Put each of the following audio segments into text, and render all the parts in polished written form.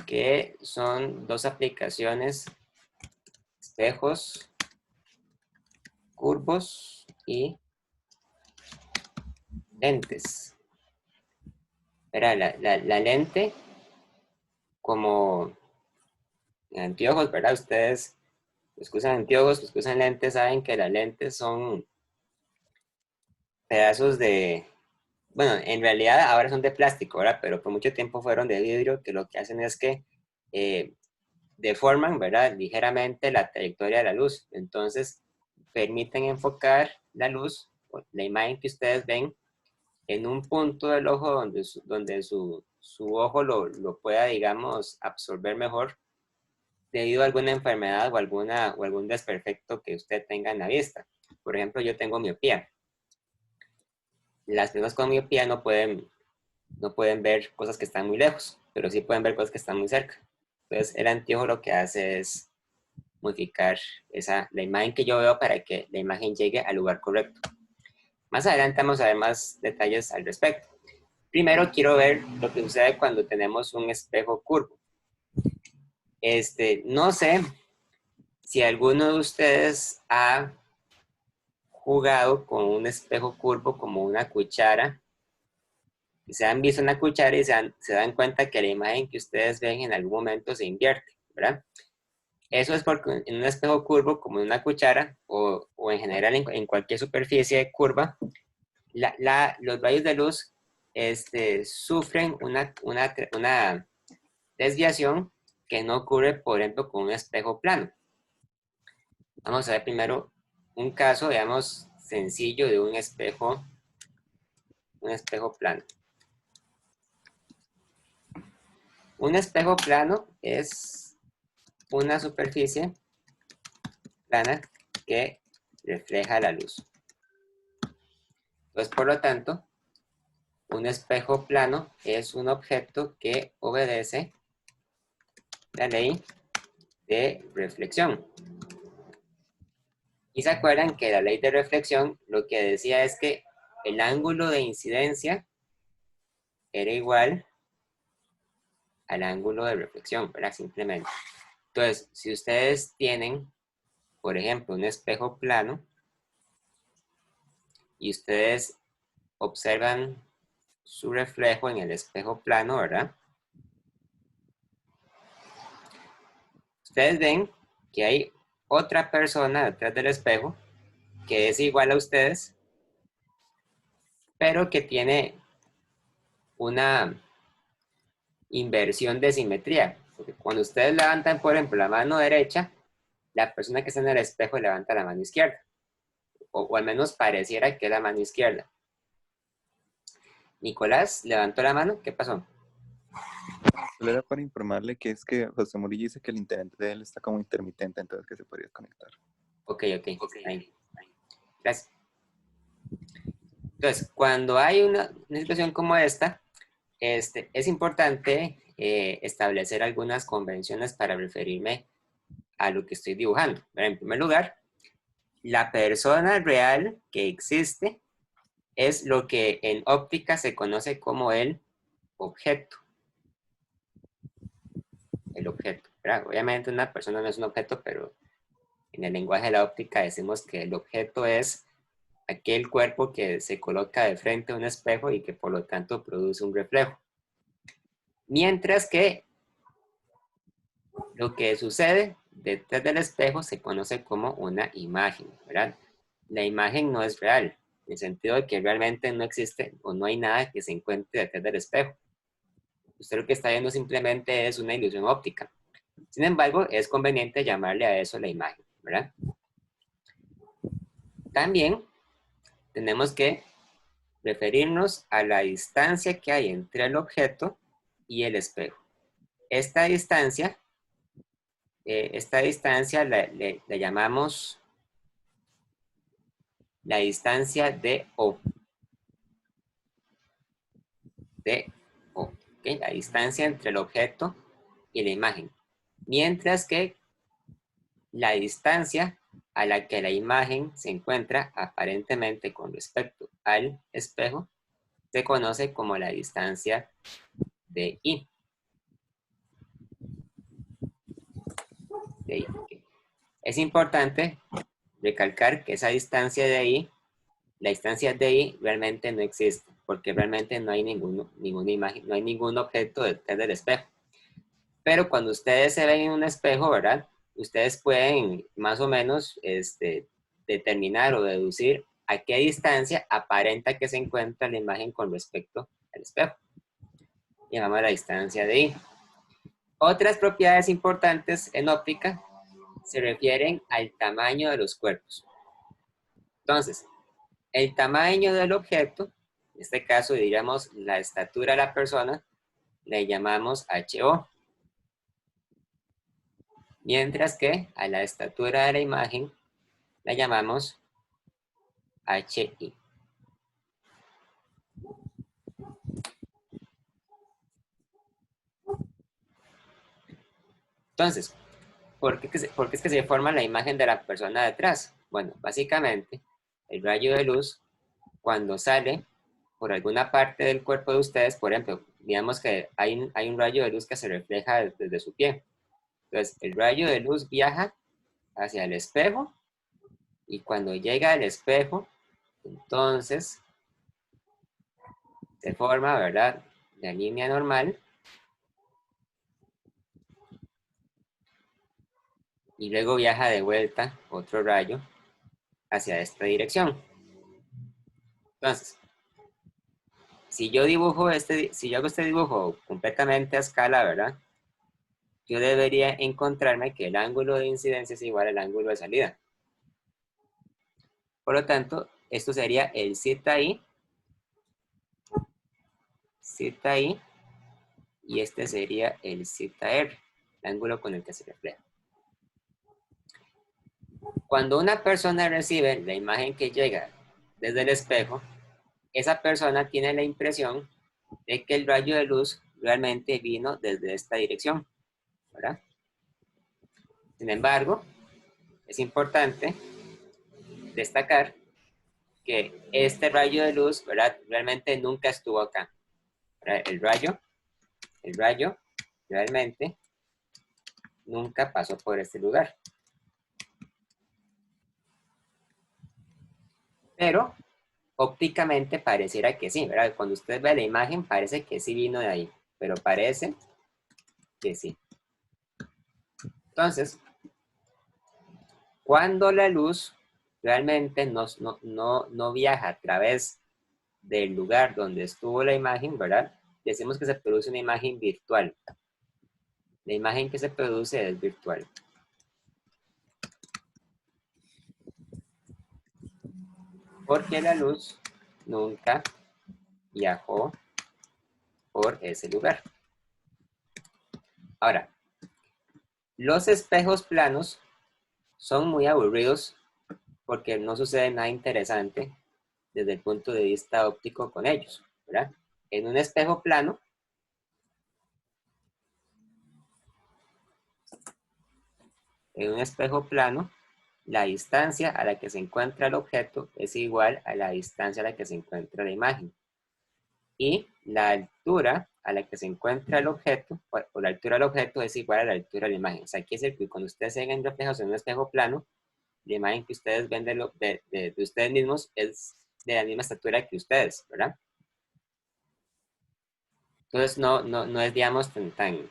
que son dos aplicaciones, espejos curvos y lentes. Verá, la lente como anteojos, ¿verdad? Ustedes, los que usan anteojos, los que usan lentes, saben que las lentes son pedazos de, bueno, en realidad ahora son de plástico, ¿verdad? Pero por mucho tiempo fueron de vidrio, que lo que hacen es que deforman, ¿verdad? Ligeramente la trayectoria de la luz. Entonces, permiten enfocar la luz, la imagen que ustedes ven, en un punto del ojo donde su ojo lo pueda, digamos, absorber mejor debido a alguna enfermedad o algún desperfecto que usted tenga en la vista. Por ejemplo, yo tengo miopía. Las personas con miopía no pueden ver cosas que están muy lejos, pero sí pueden ver cosas que están muy cerca. Entonces, el anteojo lo que hace es modificar la imagen que yo veo para que la imagen llegue al lugar correcto. Más adelante vamos a ver más detalles al respecto. Primero quiero ver lo que sucede cuando tenemos un espejo curvo. No sé si alguno de ustedes ha jugado con un espejo curvo como una cuchara. Se han visto una cuchara y se dan cuenta que la imagen que ustedes ven en algún momento se invierte, ¿verdad? Eso es porque en un espejo curvo, como en una cuchara, o en general en cualquier superficie curva, los rayos de luz sufren una desviación que no ocurre, por ejemplo, con un espejo plano. Vamos a ver primero un caso, digamos, sencillo de un espejo plano. Un espejo plano es una superficie plana que refleja la luz. Entonces, por lo tanto, un espejo plano es un objeto que obedece la ley de reflexión. Y se acuerdan que la ley de reflexión lo que decía es que el ángulo de incidencia era igual al ángulo de reflexión, ¿verdad? Simplemente. Entonces, si ustedes tienen, por ejemplo, un espejo plano y ustedes observan su reflejo en el espejo plano, ¿verdad? Ustedes ven que hay otra persona detrás del espejo que es igual a ustedes, pero que tiene una inversión de simetría. Porque cuando ustedes levantan, por ejemplo, la mano derecha, la persona que está en el espejo levanta la mano izquierda. O al menos pareciera que es la mano izquierda. Nicolás levantó la mano. ¿Qué pasó? Solo era para informarle que es que José Murillo dice que el internet de él está como intermitente, entonces que se podría desconectar. Ok. Ahí. Gracias. Entonces, cuando hay una situación como esta, es importante establecer algunas convenciones para referirme a lo que estoy dibujando. En primer lugar, la persona real que existe es lo que en óptica se conoce como el objeto. El objeto, ¿verdad? Obviamente una persona no es un objeto, pero en el lenguaje de la óptica decimos que el objeto es aquel cuerpo que se coloca de frente a un espejo y que por lo tanto produce un reflejo. Mientras que lo que sucede detrás del espejo se conoce como una imagen, ¿verdad? La imagen no es real, en el sentido de que realmente no existe o no hay nada que se encuentre detrás del espejo. Usted lo que está viendo simplemente es una ilusión óptica. Sin embargo, es conveniente llamarle a eso la imagen, ¿verdad? También tenemos que referirnos a la distancia que hay entre el objeto y el espejo. Esta distancia la llamamos la distancia de O. ¿Okay? La distancia entre el objeto y la imagen. Mientras que la distancia a la que la imagen se encuentra aparentemente con respecto al espejo se conoce como la distancia de I. de ahí. Okay. Es importante recalcar que esa distancia de ahí, la distancia de ahí realmente no existe, porque realmente no hay ninguna imagen, no hay ningún objeto detrás del espejo. Pero cuando ustedes se ven en un espejo, ¿verdad? Ustedes pueden más o menos determinar o deducir a qué distancia aparenta que se encuentra la imagen con respecto al espejo. Llamamos la distancia de I. Otras propiedades importantes en óptica se refieren al tamaño de los cuerpos. Entonces, el tamaño del objeto, en este caso diríamos la estatura de la persona, le llamamos HO. Mientras que a la estatura de la imagen la llamamos HI. Entonces, ¿por qué es que se forma la imagen de la persona detrás? Bueno, básicamente, el rayo de luz, cuando sale por alguna parte del cuerpo de ustedes, por ejemplo, digamos que hay un rayo de luz que se refleja desde su pie. Entonces, el rayo de luz viaja hacia el espejo y cuando llega al espejo, entonces se forma, ¿verdad?, la línea normal y luego viaja de vuelta otro rayo hacia esta dirección. Entonces, si yo hago este dibujo completamente a escala, ¿verdad? Yo debería encontrarme que el ángulo de incidencia es igual al ángulo de salida. Por lo tanto, esto sería el ZI, y este sería el ZR, el ángulo con el que se refleja. Cuando una persona recibe la imagen que llega desde el espejo, esa persona tiene la impresión de que el rayo de luz realmente vino desde esta dirección, ¿verdad? Sin embargo, es importante destacar que este rayo de luz, ¿verdad?, realmente nunca estuvo acá, ¿verdad? El rayo realmente nunca pasó por este lugar. Pero ópticamente pareciera que sí, ¿verdad? Cuando usted ve la imagen parece que sí vino de ahí, pero parece que sí. Entonces, cuando la luz realmente no viaja a través del lugar donde estuvo la imagen, ¿verdad? Decimos que se produce una imagen virtual. La imagen que se produce es virtual. Porque la luz nunca viajó por ese lugar. Ahora, los espejos planos son muy aburridos porque no sucede nada interesante desde el punto de vista óptico con ellos, ¿verdad? En un espejo plano, la distancia a la que se encuentra el objeto es igual a la distancia a la que se encuentra la imagen. Y la altura a la que se encuentra el objeto, o la altura del objeto es igual a la altura de la imagen. O sea, quiere decir que cuando ustedes se ven reflejados en un espejo plano, la imagen que ustedes ven de ustedes mismos es de la misma estatura que ustedes, ¿verdad? Entonces no es, digamos, tan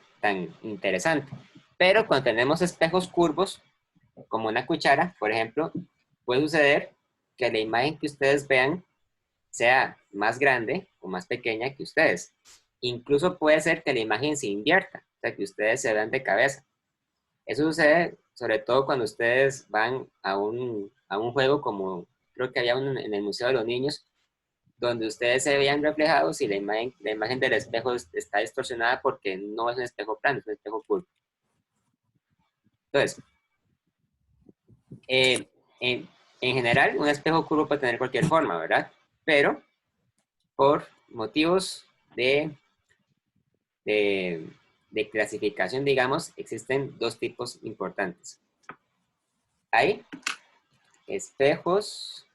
interesante. Pero cuando tenemos espejos curvos, como una cuchara, por ejemplo, puede suceder que la imagen que ustedes vean sea más grande o más pequeña que ustedes. Incluso puede ser que la imagen se invierta, o sea, que ustedes se vean de cabeza. Eso sucede sobre todo cuando ustedes van a un juego como, creo que había uno en el Museo de los Niños, donde ustedes se vean reflejados y la imagen del espejo está distorsionada porque no es un espejo plano, es un espejo curvo. Entonces, en, en general, un espejo curvo puede tener cualquier forma, ¿verdad? Pero por motivos de clasificación, digamos, existen dos tipos importantes. Hay espejos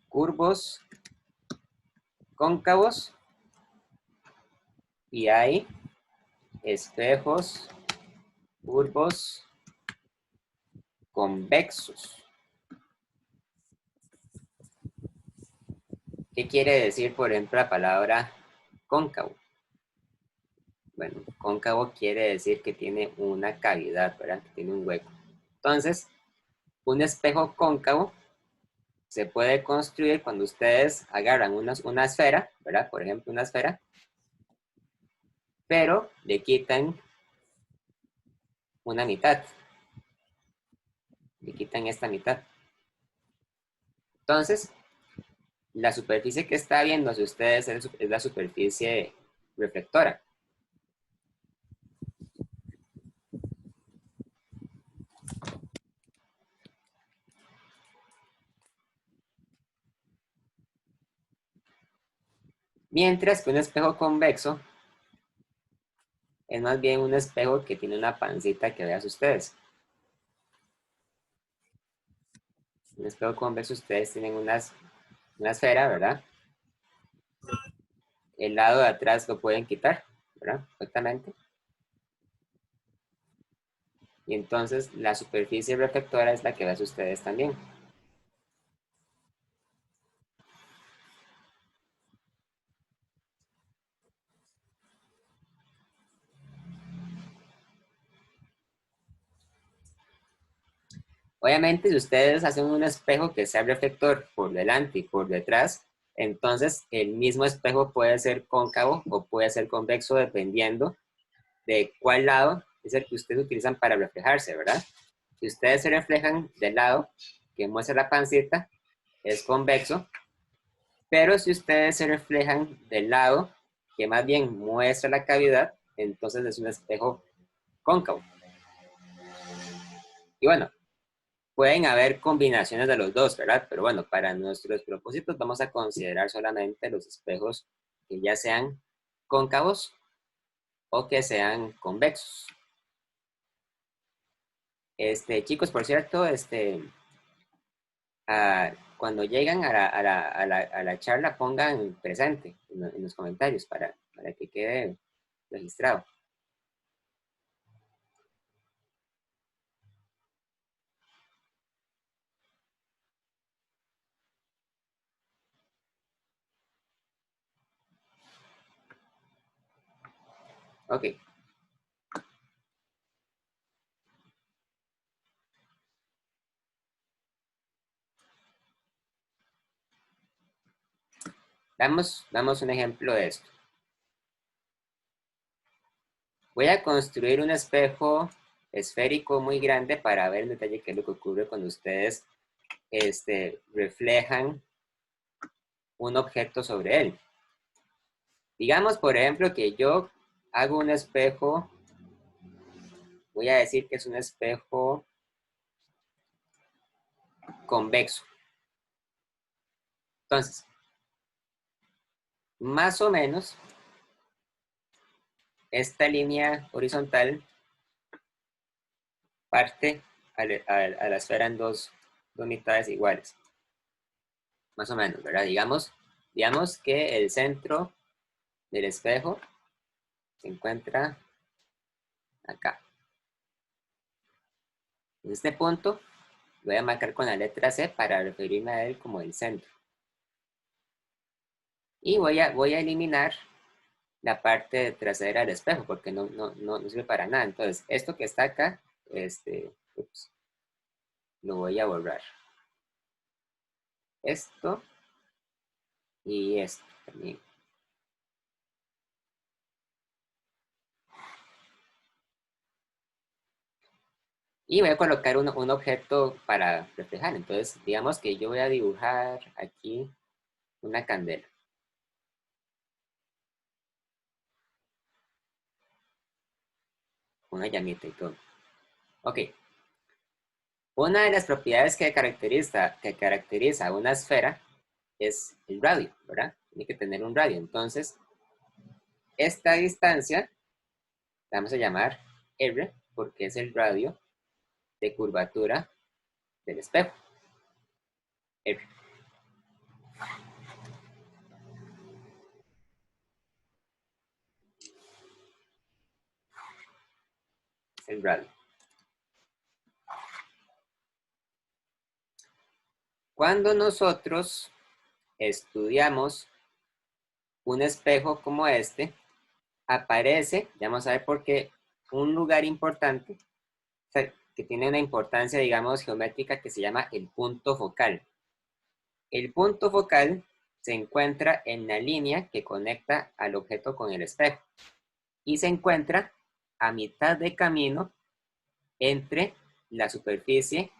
curvos cóncavos y hay espejos curvos convexos. ¿Qué quiere decir, por ejemplo, la palabra cóncavo? Bueno, cóncavo quiere decir que tiene una cavidad, ¿verdad? Que tiene un hueco. Entonces, un espejo cóncavo se puede construir cuando ustedes agarran una esfera, ¿verdad? Por ejemplo, una esfera, pero le quitan una mitad. Le quitan esta mitad. Entonces, la superficie que está viendo hacia ustedes es la superficie reflectora. Mientras que un espejo convexo es más bien un espejo que tiene una pancita que ve hacia ustedes. Un espejo convexo, ustedes tienen una esfera, ¿verdad? El lado de atrás lo pueden quitar, ¿verdad? Perfectamente. Y entonces la superficie reflectora es la que ve hacia ustedes también. Obviamente, si ustedes hacen un espejo que sea reflector por delante y por detrás, entonces el mismo espejo puede ser cóncavo o puede ser convexo dependiendo de cuál lado es el que ustedes utilizan para reflejarse, ¿verdad? Si ustedes se reflejan del lado que muestra la pancita, es convexo, pero si ustedes se reflejan del lado que más bien muestra la cavidad, entonces es un espejo cóncavo. Y bueno, pueden haber combinaciones de los dos, ¿verdad? Pero bueno, para nuestros propósitos vamos a considerar solamente los espejos que ya sean cóncavos o que sean convexos. Chicos, por cierto, cuando llegan a la charla, pongan presente en los comentarios para que quede registrado. Ok. Damos un ejemplo de esto. Voy a construir un espejo esférico muy grande para ver en detalle qué es lo que ocurre cuando ustedes reflejan un objeto sobre él. Digamos, por ejemplo, que yo hago un espejo, voy a decir que es un espejo convexo. Entonces, más o menos, esta línea horizontal parte a la esfera en dos mitades iguales. Más o menos, ¿verdad? Digamos que el centro del espejo se encuentra acá. En este punto voy a marcar con la letra C para referirme a él como el centro. Y voy a eliminar la parte trasera del espejo porque no sirve para nada. Entonces, esto que está acá, lo voy a borrar. Esto y esto también. Y voy a colocar un objeto para reflejar. Entonces, digamos que yo voy a dibujar aquí una candela. Una llamita y todo. Ok. Una de las propiedades que caracteriza una esfera es el radio, ¿verdad? Tiene que tener un radio. Entonces, esta distancia la vamos a llamar R porque es el radio de curvatura del espejo. R. Es el radio. Cuando nosotros estudiamos un espejo como este, aparece, ya vamos a ver por qué, un lugar importante, o sea, que tiene una importancia, digamos, geométrica que se llama el punto focal. El punto focal se encuentra en la línea que conecta al objeto con el espejo y se encuentra a mitad de camino entre la superficie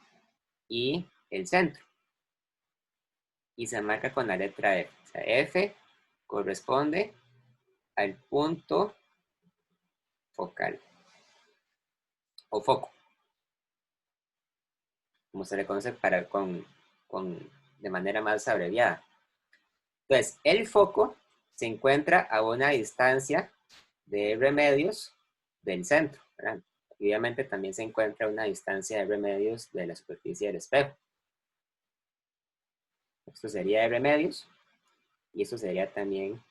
y el centro. Y se marca con la letra F. O sea, F corresponde al punto focal o foco, como se le conoce de manera más abreviada. Entonces, el foco se encuentra a una distancia de R medios del centro, ¿verdad? Obviamente también se encuentra a una distancia de R medios de la superficie del espejo. Esto sería R medios y esto sería también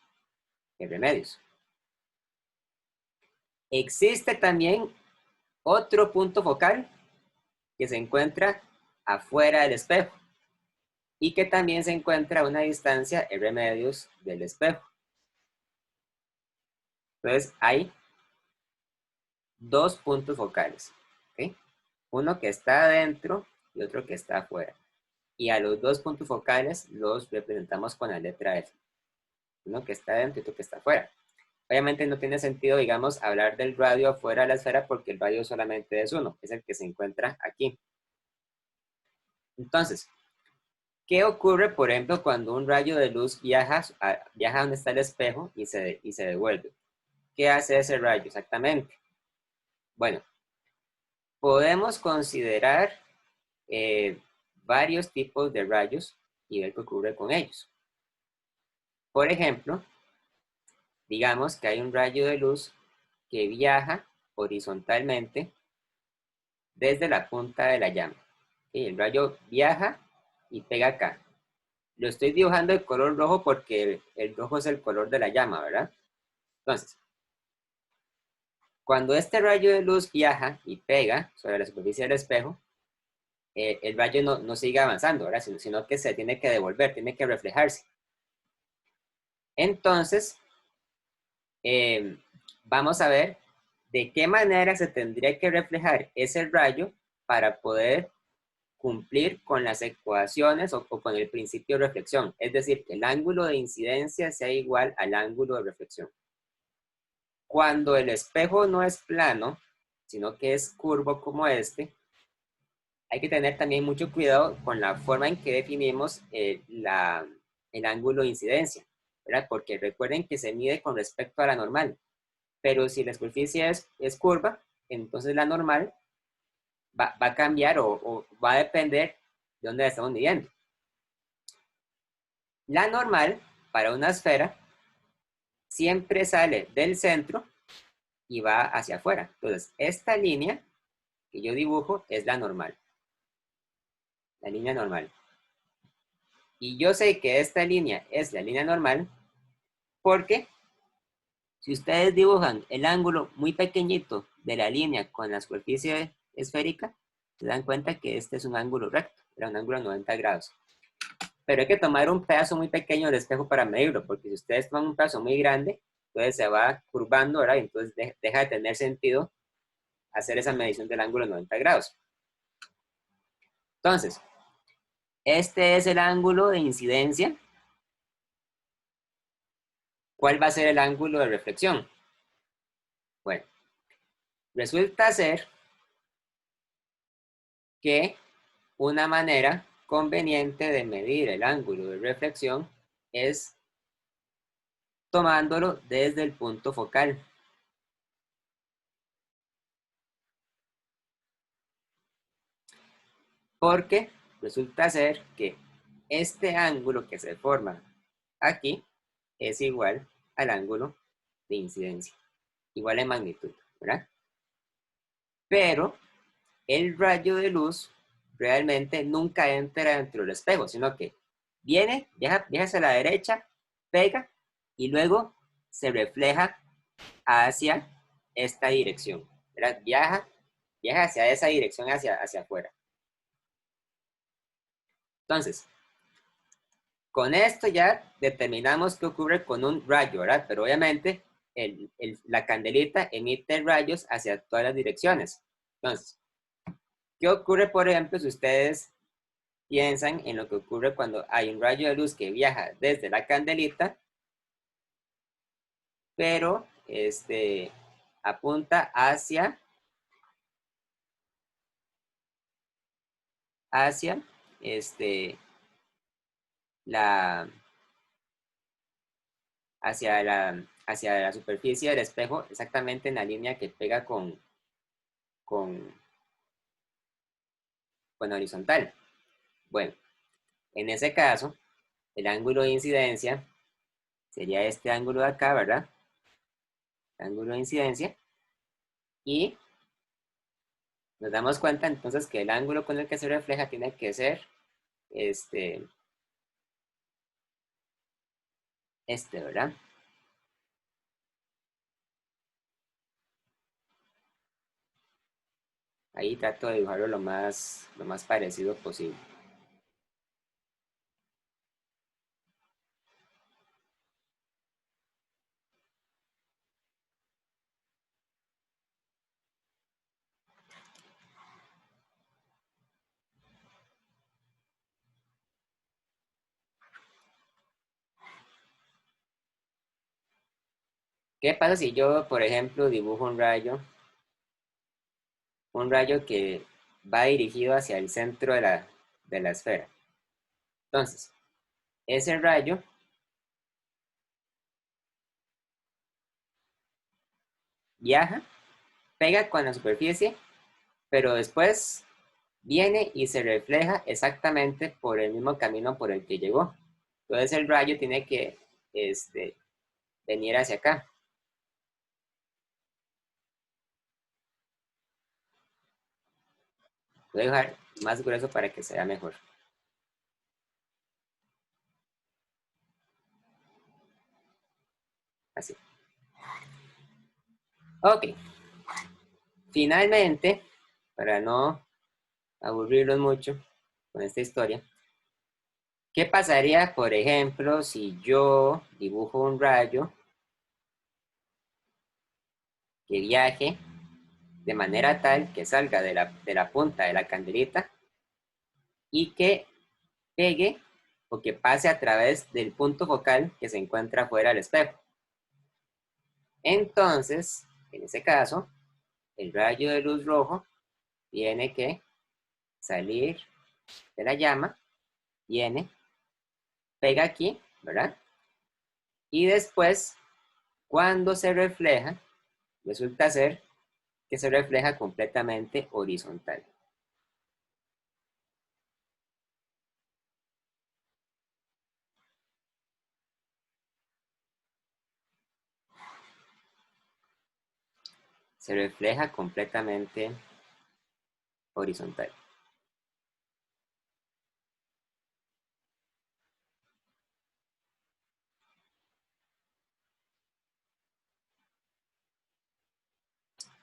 R medios. Existe también otro punto focal que se encuentra afuera del espejo y que también se encuentra a una distancia R medios del espejo. Entonces hay dos puntos focales, ¿okay? Uno que está adentro y otro que está afuera. Y a los dos puntos focales los representamos con la letra F. Uno que está adentro y otro que está afuera. Obviamente no tiene sentido, digamos, hablar del radio afuera de la esfera porque el radio solamente es uno, es el que se encuentra aquí. Entonces, ¿qué ocurre, por ejemplo, cuando un rayo de luz viaja donde está el espejo y se devuelve? ¿Qué hace ese rayo exactamente? Bueno, podemos considerar varios tipos de rayos y ver qué ocurre con ellos. Por ejemplo, digamos que hay un rayo de luz que viaja horizontalmente desde la punta de la llama. ¿Sí? El rayo viaja y pega acá. Lo estoy dibujando de color rojo porque el rojo es el color de la llama, ¿verdad? Entonces, cuando este rayo de luz viaja y pega sobre la superficie del espejo, el rayo no sigue avanzando, ¿verdad? Sino que se tiene que devolver, tiene que reflejarse. Entonces, vamos a ver de qué manera se tendría que reflejar ese rayo para poder cumplir con las ecuaciones o con el principio de reflexión. Es decir, que el ángulo de incidencia sea igual al ángulo de reflexión. Cuando el espejo no es plano, sino que es curvo como este, hay que tener también mucho cuidado con la forma en que definimos el ángulo de incidencia, ¿verdad? Porque recuerden que se mide con respecto a la normal. Pero si la superficie es curva, entonces la normal va a cambiar o va a depender de dónde la estamos midiendo. La normal para una esfera siempre sale del centro y va hacia afuera. Entonces, esta línea que yo dibujo es la normal. La línea normal. Y yo sé que esta línea es la línea normal porque si ustedes dibujan el ángulo muy pequeñito de la línea con la superficie esférica, se dan cuenta que este es un ángulo recto, era un ángulo de 90 grados. Pero hay que tomar un pedazo muy pequeño del espejo para medirlo, porque si ustedes toman un pedazo muy grande, entonces se va curvando, ¿verdad? Y entonces deja de tener sentido hacer esa medición del ángulo de 90 grados. Entonces, este es el ángulo de incidencia. ¿Cuál va a ser el ángulo de reflexión? Bueno, resulta ser que una manera conveniente de medir el ángulo de reflexión es tomándolo desde el punto focal. Porque resulta ser que este ángulo que se forma aquí es igual al ángulo de incidencia, igual en magnitud, ¿verdad? Pero el rayo de luz realmente nunca entra dentro del espejo, sino que viaja hacia la derecha, pega y luego se refleja hacia esta dirección, ¿verdad? Viaja hacia esa dirección, hacia afuera. Entonces, Con esto ya determinamos qué ocurre con un rayo, ¿verdad? Pero obviamente la candelita emite rayos hacia todas las direcciones. Entonces, ¿qué ocurre, por ejemplo, si ustedes piensan en lo que ocurre cuando hay un rayo de luz que viaja desde la candelita, pero apunta hacia la, hacia la superficie del espejo, exactamente en la línea que pega con horizontal. Bueno, en ese caso, el ángulo de incidencia sería este ángulo de acá, ¿verdad? Ángulo de incidencia. Y nos damos cuenta entonces que el ángulo con el que se refleja tiene que ser ¿verdad? Ahí trato de dibujarlo lo más parecido posible. ¿Qué pasa si yo, por ejemplo, dibujo un rayo que va dirigido hacia el centro de la esfera? Entonces, ese rayo viaja, pega con la superficie, pero después viene y se refleja exactamente por el mismo camino por el que llegó. Entonces el rayo tiene que venir hacia acá. Voy a dejar más grueso para que sea mejor. Así. Ok. Finalmente, para no aburrirlos mucho con esta historia, ¿qué pasaría, por ejemplo, si yo dibujo un rayo que viaje de manera tal que salga de la punta de la candelita y que pegue o que pase a través del punto focal que se encuentra fuera del espejo? Entonces, en ese caso, el rayo de luz rojo tiene que salir de la llama, viene, pega aquí, ¿verdad? Y después, cuando se refleja, resulta ser que se refleja completamente horizontal. Se refleja completamente horizontal.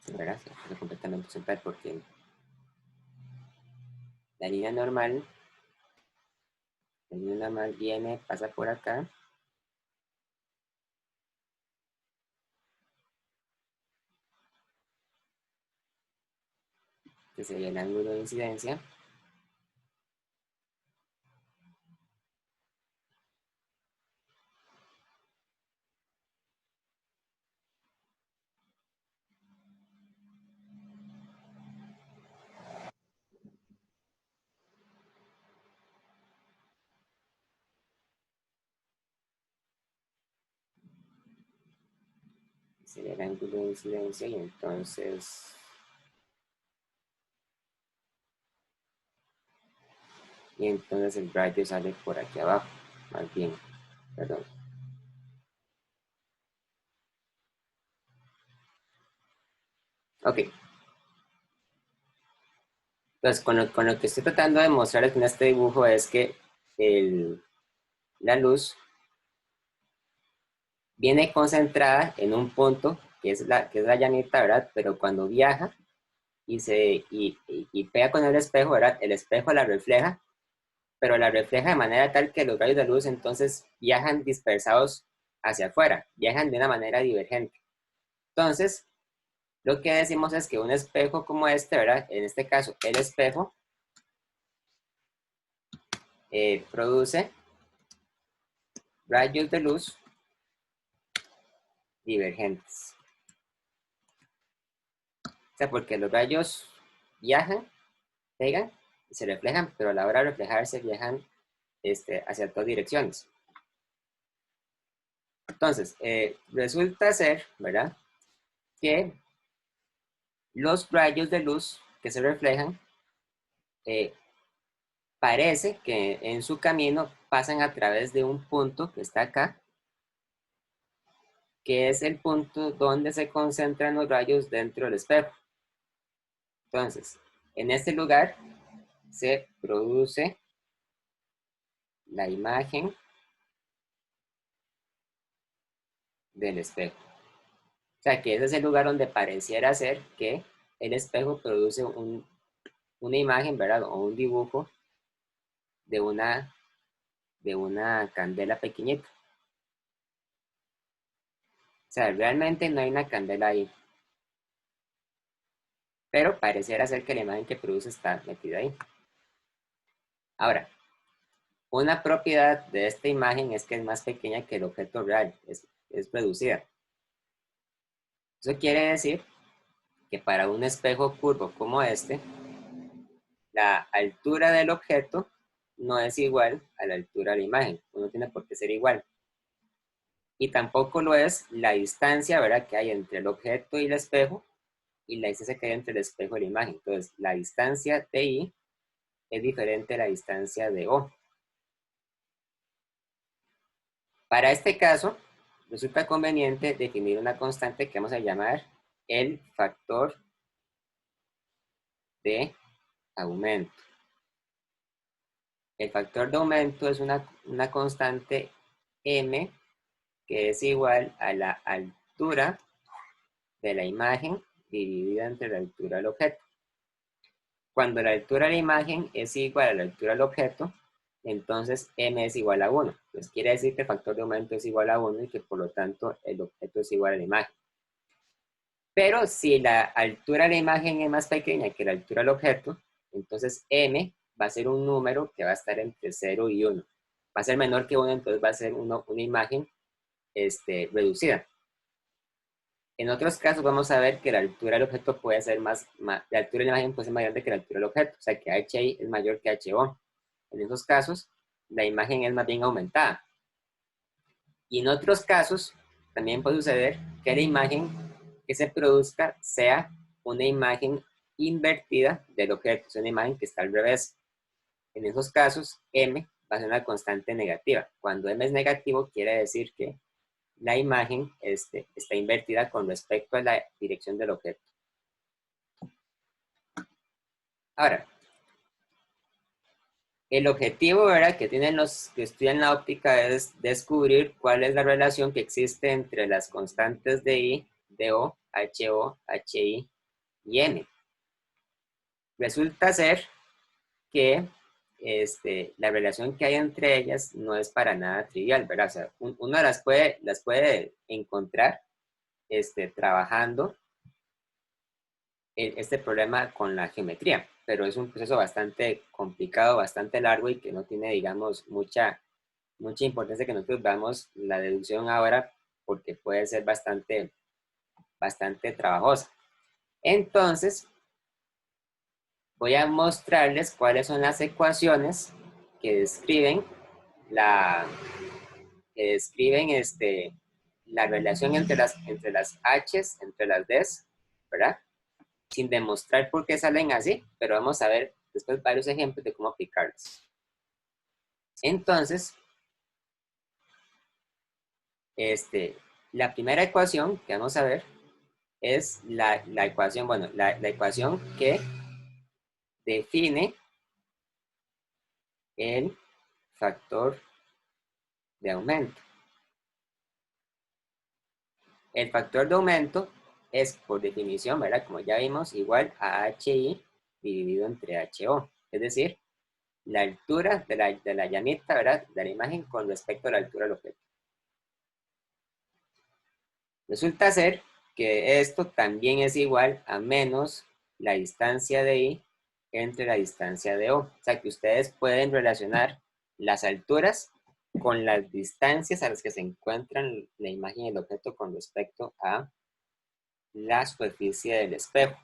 ¿Verdad? Se refleja completamente horizontal porque la línea normal, viene, pasa por acá. Que sería el ángulo de incidencia. Sería el ángulo de incidencia y entonces el rayo sale por aquí abajo, más bien, perdón. Ok. Entonces, con lo que estoy tratando de mostrarles en este dibujo es que la luz viene concentrada en un punto que es la llanita, ¿verdad? Pero cuando viaja y pega con el espejo, ¿verdad? El espejo la refleja pero la refleja de manera tal que los rayos de luz entonces viajan dispersados hacia afuera, viajan de una manera divergente. Entonces, lo que decimos es que un espejo como este, ¿verdad? En este caso, el espejo produce rayos de luz divergentes. O sea, porque los rayos viajan, pegan y se reflejan, pero a la hora de reflejarse viajan hacia todas direcciones. Entonces, resulta ser, ¿verdad? Que los rayos de luz que se reflejan parece que en su camino pasan a través de un punto que está acá, que es el punto donde se concentran los rayos dentro del espejo. Entonces, en este lugar se produce la imagen del espejo. O sea, que ese es el lugar donde pareciera ser que el espejo produce una imagen, ¿verdad? O un dibujo de una candela pequeñita. O sea, realmente no hay una candela ahí. Pero pareciera ser que la imagen que produce está metida ahí. Ahora, una propiedad de esta imagen es que es más pequeña que el objeto real, es reducida. Eso quiere decir que para un espejo curvo como este, la altura del objeto no es igual a la altura de la imagen. No tiene por qué ser igual. Y tampoco lo es la distancia, ¿verdad?, que hay entre el objeto y el espejo y la distancia que hay entre el espejo y la imagen. Entonces, la distancia de I es diferente a la distancia de O. Para este caso, resulta conveniente definir una constante que vamos a llamar el factor de aumento. El factor de aumento es una constante m que es igual a la altura de la imagen dividida entre la altura del objeto. Cuando la altura de la imagen es igual a la altura del objeto, entonces m es igual a 1. Pues quiere decir que el factor de aumento es igual a 1 y que por lo tanto el objeto es igual a la imagen. Pero si la altura de la imagen es más pequeña que la altura del objeto, entonces m va a ser un número que va a estar entre 0 y 1. Va a ser menor que 1, entonces va a ser una imagen reducida. En otros casos vamos a ver que la altura del objeto puede ser la altura de la imagen puede ser más grande que la altura del objeto, o sea que HI es mayor que HO. En esos casos, la imagen es más bien aumentada. Y en otros casos, también puede suceder que la imagen que se produzca sea una imagen invertida del objeto, es una imagen que está al revés. En esos casos, m va a ser una constante negativa. Cuando m es negativo, quiere decir que la imagen está invertida con respecto a la dirección del objeto. Ahora, el objetivo, ¿verdad?, que tienen los que estudian la óptica es descubrir cuál es la relación que existe entre las constantes de I, DO, HO, HI y M. Resulta ser que la relación que hay entre ellas no es para nada trivial, ¿verdad? O sea, uno las puede encontrar trabajando este problema con la geometría, pero es un proceso bastante complicado, bastante largo y que no tiene, digamos, mucha importancia que nosotros veamos la deducción ahora porque puede ser bastante trabajosa. Entonces, voy a mostrarles cuáles son las ecuaciones que describen la relación entre las H's, entre las D's, ¿verdad? Sin demostrar por qué salen así, pero vamos a ver después varios ejemplos de cómo aplicarlos. Entonces, la primera ecuación que vamos a ver es la ecuación, bueno, la ecuación que define el factor de aumento. El factor de aumento es, por definición, ¿verdad?, como ya vimos, igual a HI dividido entre HO. Es decir, la altura de la llamita, ¿verdad? De la imagen con respecto a la altura del objeto. Resulta ser que esto también es igual a menos la distancia de I entre la distancia de O. O sea que ustedes pueden relacionar las alturas con las distancias a las que se encuentran la imagen y el objeto con respecto a la superficie del espejo.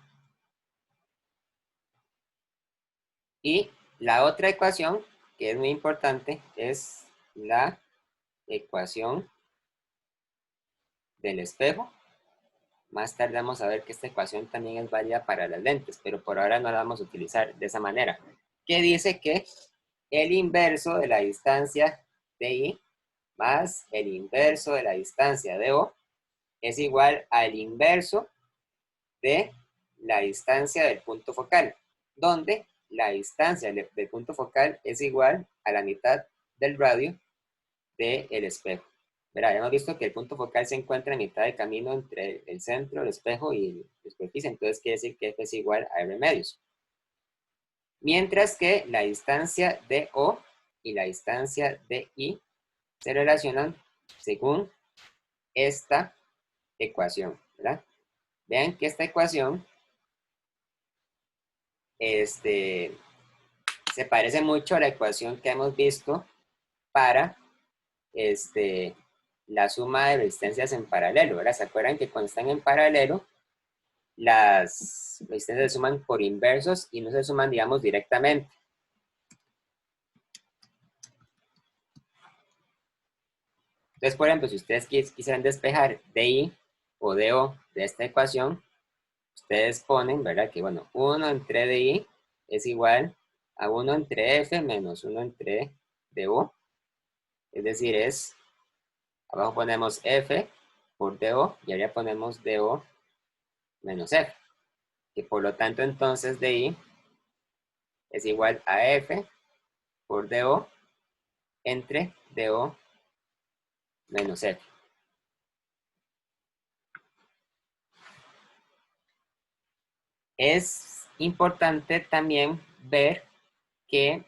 Y la otra ecuación, que es muy importante, es la ecuación del espejo. Más tarde vamos a ver que esta ecuación también es válida para las lentes, pero por ahora no la vamos a utilizar de esa manera. Que dice que el inverso de la distancia de I más el inverso de la distancia de O es igual al inverso de la distancia del punto focal, donde la distancia del punto focal es igual a la mitad del radio del espejo. Verá, hemos visto que el punto focal se encuentra a mitad de camino entre el centro, el espejo y la superficie, entonces quiere decir que F es igual a R medios. Mientras que la distancia de O y la distancia de I se relacionan según esta ecuación, ¿verdad? Vean que esta ecuación se parece mucho a la ecuación que hemos visto para la suma de resistencias en paralelo, ¿verdad? ¿Se acuerdan que cuando están en paralelo, las resistencias se suman por inversos y no se suman, digamos, directamente? Entonces, por ejemplo, si ustedes quisieran despejar DI o DO de esta ecuación, ustedes ponen, ¿verdad? Que, bueno, 1 entre DI es igual a 1 entre F menos 1 entre DO. Es decir, abajo ponemos F por DO y arriba ponemos DO menos F. Que por lo tanto, entonces, DI es igual a F por DO entre DO menos F. Es importante también ver que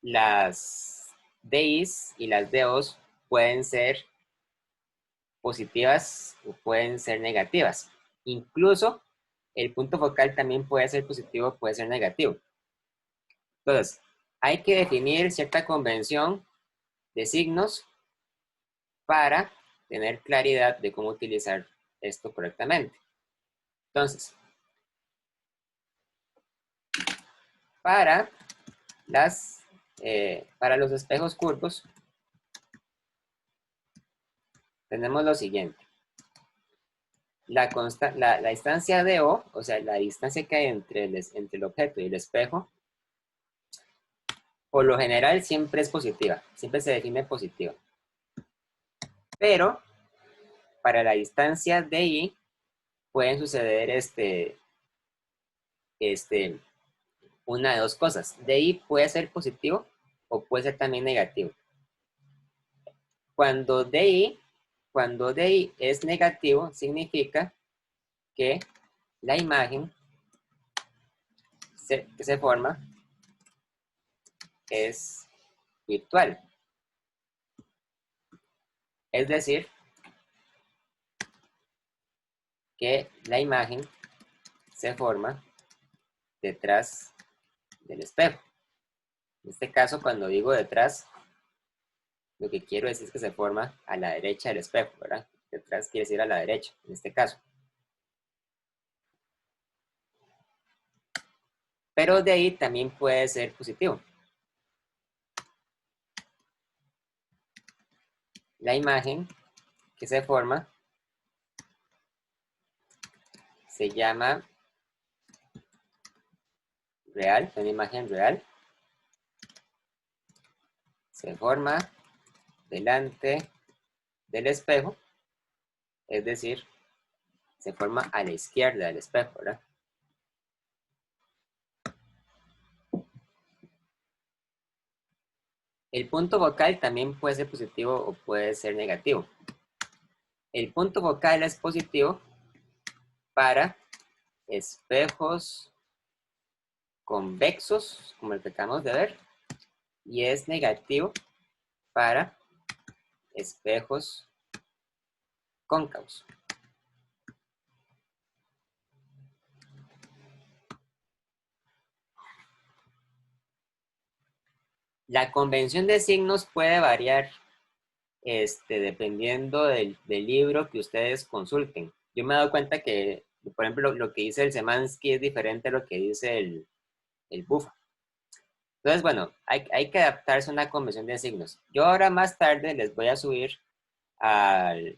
las DIs y las DOs pueden ser positivas o pueden ser negativas. Incluso el punto focal también puede ser positivo o puede ser negativo. Entonces, hay que definir cierta convención de signos para tener claridad de cómo utilizar esto correctamente. Entonces, para los espejos curvos, tenemos lo siguiente. La distancia de O, o sea, la distancia que hay entre el objeto y el espejo, por lo general siempre es positiva, siempre se define positiva. Pero para la distancia de I pueden suceder una de dos cosas. De I puede ser positivo o puede ser también negativo. Cuando DI es negativo, significa que la imagen que se forma es virtual. Es decir, que la imagen se forma detrás del espejo. En este caso, cuando digo detrás, lo que quiero decir es que se forma a la derecha del espejo, ¿verdad? Detrás quiere decir a la derecha, en este caso. Pero de ahí también puede ser positivo. La imagen que se forma se llama real, una imagen real. Se forma delante del espejo, es decir, se forma a la izquierda del espejo, ¿verdad? El punto focal también puede ser positivo o puede ser negativo. El punto focal es positivo para espejos convexos, como el que acabamos de ver, y es negativo para espejos cóncavos. La convención de signos puede variar dependiendo del libro que ustedes consulten. Yo me he dado cuenta que, por ejemplo, lo que dice el Semansky es diferente a lo que dice el Bufa. Entonces, bueno, hay que adaptarse a una convención de signos. Yo ahora más tarde les voy a subir al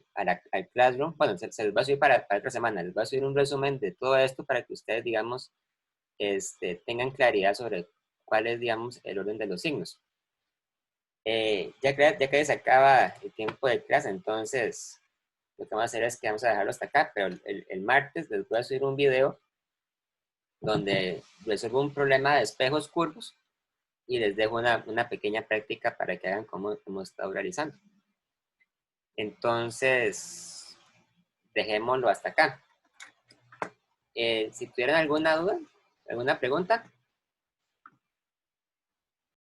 Classroom, bueno, se les va a subir para otra semana, les voy a subir un resumen de todo esto para que ustedes, digamos, tengan claridad sobre cuál es, digamos, el orden de los signos. Ya que se acaba el tiempo de clase, entonces lo que vamos a hacer es que vamos a dejarlo hasta acá, pero el martes les voy a subir un video donde resuelvo un problema de espejos curvos y les dejo una pequeña práctica para que hagan como hemos estado realizando. Entonces, dejémoslo hasta acá. Si tuvieran alguna duda, alguna pregunta.